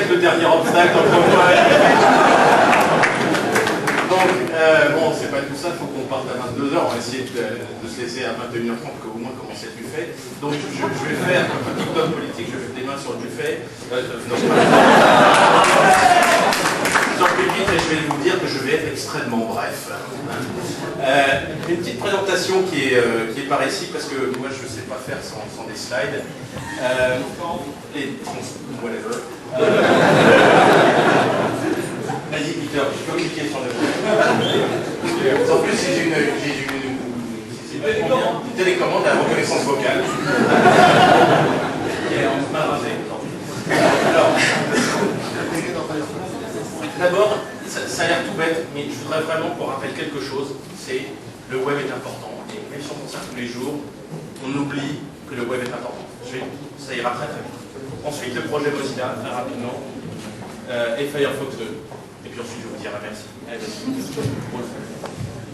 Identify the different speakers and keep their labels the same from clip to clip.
Speaker 1: le dernier obstacle entre moi et... Donc, bon, c'est pas tout ça, il faut qu'on parte à 22h, on va essayer de se laisser à 21h30 qu'au moins commencer le buffet. Donc, je vais faire un petit dogme politique, je vais mettre les mains sur le buffet. J'en fais vite et je vais vous dire que je vais être extrêmement bref. Une petite présentation qui est par ici, parce que moi je ne sais pas faire sans des slides. Whatever. Vas-y Peter, je peux cliquer sur le... En plus j'ai une télécommande à reconnaissance vocale. Alors, d'abord, ça a l'air tout bête, mais je voudrais vraiment qu'on rappelle quelque chose, c'est le web est important. Et même si on pense ça tous les jours, on oublie que le web est important. Ça ira très très vite. Ensuite, le projet Mozilla, très rapidement, et Firefox 2. Et puis ensuite, je vous dirai merci.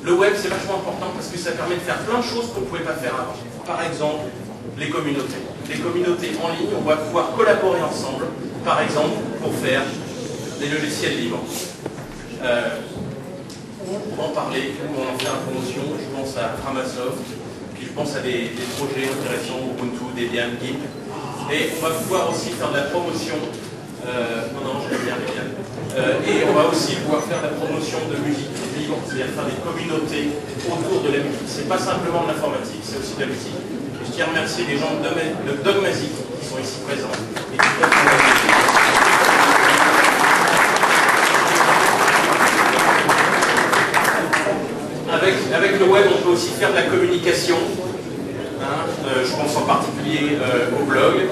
Speaker 1: Le web, c'est vachement important parce que ça permet de faire plein de choses qu'on ne pouvait pas faire avant. Par exemple, les communautés. Les communautés en ligne, on va pouvoir collaborer ensemble, par exemple, pour faire des logiciels libres. Pour en parler, pour en faire la promotion, je pense à Framasoft, puis je pense à des projets intéressants, Ubuntu, Debian, Git. Et on va pouvoir aussi faire de la promotion, et on va aussi pouvoir faire de la promotion de musique libre, c'est-à-dire faire des communautés autour de la musique. C'est pas simplement de l'informatique, c'est aussi de la musique. Et je tiens à remercier les gens de Dogmazik qui sont ici présents. Et qui avec le web, on peut aussi faire de la communication. Je pense en particulier au blog.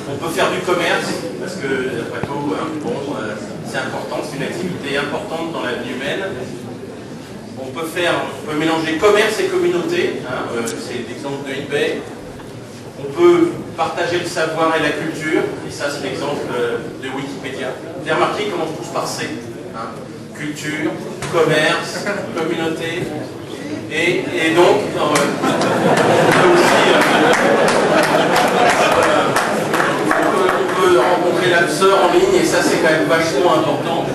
Speaker 1: On peut faire du commerce, parce que, après tout, c'est important, c'est une activité importante dans la vie humaine. On peut mélanger commerce et communauté, c'est l'exemple de eBay. On peut partager le savoir et la culture, et ça c'est l'exemple de Wikipédia. Vous avez remarqué comment on pousse par C, culture, commerce, communauté, et donc on peut rencontrer l'âme sœur en ligne, et ça c'est quand même vachement important.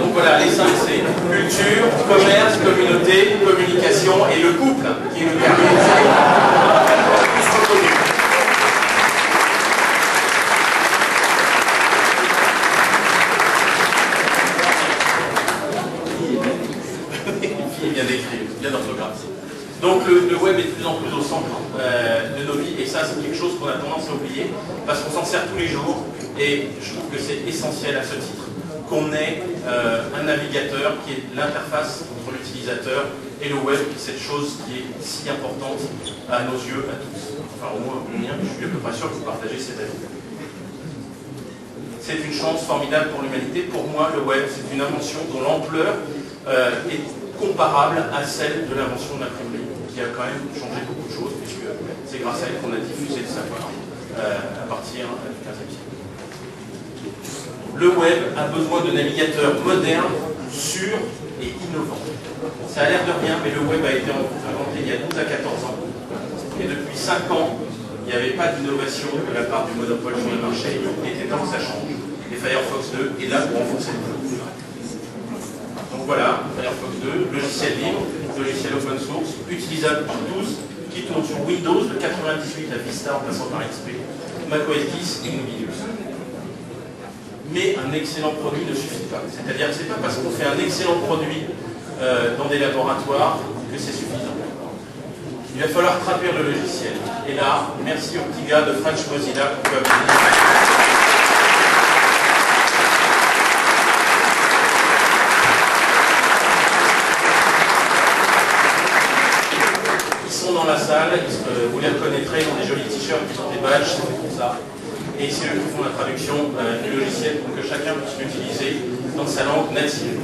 Speaker 1: Donc voilà, les 5 C: culture, commerce, communauté, communication et le couple, qui nous permet de plus reconnu. Bien d'orthographe. Donc le web est de plus en plus au centre de nos vies, et ça c'est quelque chose qu'on a tendance à oublier parce qu'on s'en sert tous les jours, et je trouve que c'est essentiel à ce titre qu'on ait un navigateur qui est l'interface entre l'utilisateur et le web, cette chose qui est si importante à nos yeux, à tous. Enfin au moins au mien, je suis à peu près sûr que vous partagez cet avis. C'est une chance formidable pour l'humanité. Pour moi, le web, c'est une invention dont l'ampleur est comparable à celle de l'invention de l'imprimerie, qui a quand même changé beaucoup de choses, puisque c'est grâce à elle qu'on a diffusé le savoir à partir du XVe siècle. Le web a besoin de navigateurs modernes, sûrs et innovants. Ça a l'air de rien, mais le web a été inventé il y a 12 à 14 ans. Et depuis 5 ans, il n'y avait pas d'innovation de la part du monopole sur le marché. Il était temps que ça change. Et Firefox 2 est là pour renforcer le jeu. Donc voilà, Firefox 2, logiciel libre, logiciel open source, utilisable par tous, qui tourne sur Windows de 98 à Vista en passant par XP, macOS 10 et Linux. Mais un excellent produit ne suffit pas. C'est-à-dire que ce n'est pas parce qu'on fait un excellent produit dans des laboratoires que c'est suffisant. Il va falloir traduire le logiciel. Et là, merci aux petits gars de French Mozilla pour dans la salle, vous les reconnaîtrez dans des jolis t-shirts qui sont des badges, c'est pour ça. Et c'est eux qui font la traduction du logiciel pour que chacun puisse l'utiliser dans sa langue native.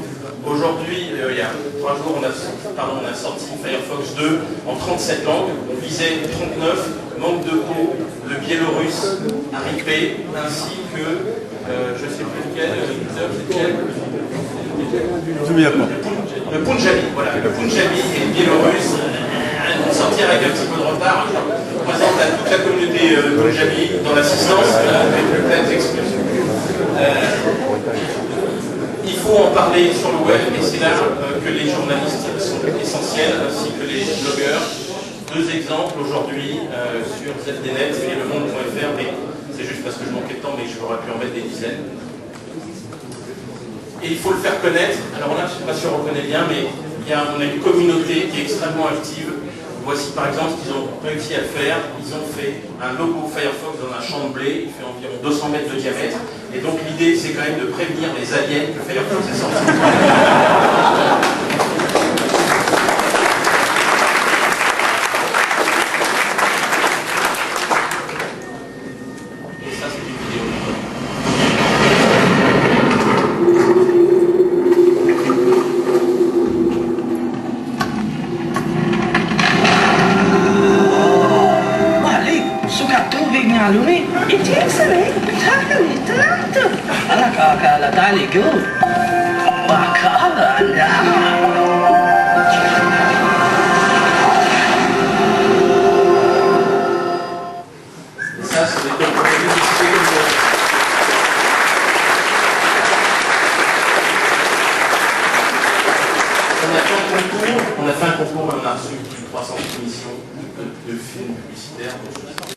Speaker 1: Aujourd'hui, il y a 3 jours, on a sorti Firefox 2 en 37 langues. On visait 39, manque de peau, le biélorusse, arrivé, ainsi que, je ne sais plus lequel, le Punjabi, voilà, le Punjabi et le biélorusse. Sortir avec un petit peu de retard, je présente à toute la communauté Punjabi dans l'assistance, mais peut-être Il faut en parler sur le web et c'est là que les journalistes sont essentiels ainsi que les blogueurs. Deux exemples aujourd'hui sur ZDNet et Le Monde.fr, mais c'est juste parce que je manquais de temps, mais je aurais pu en mettre des dizaines. Et il faut le faire connaître. Alors là, je ne sais pas si on reconnaît bien, mais on a une communauté qui est extrêmement active. Voici par exemple ce qu'ils ont réussi à faire. Ils ont fait un logo Firefox dans un champ de blé, il fait environ 200 mètres de diamètre. Et donc l'idée, c'est quand même de prévenir les aliens que Firefox est sorti. On a fait un concours, on a reçu plus de 300 émissions de films publicitaires.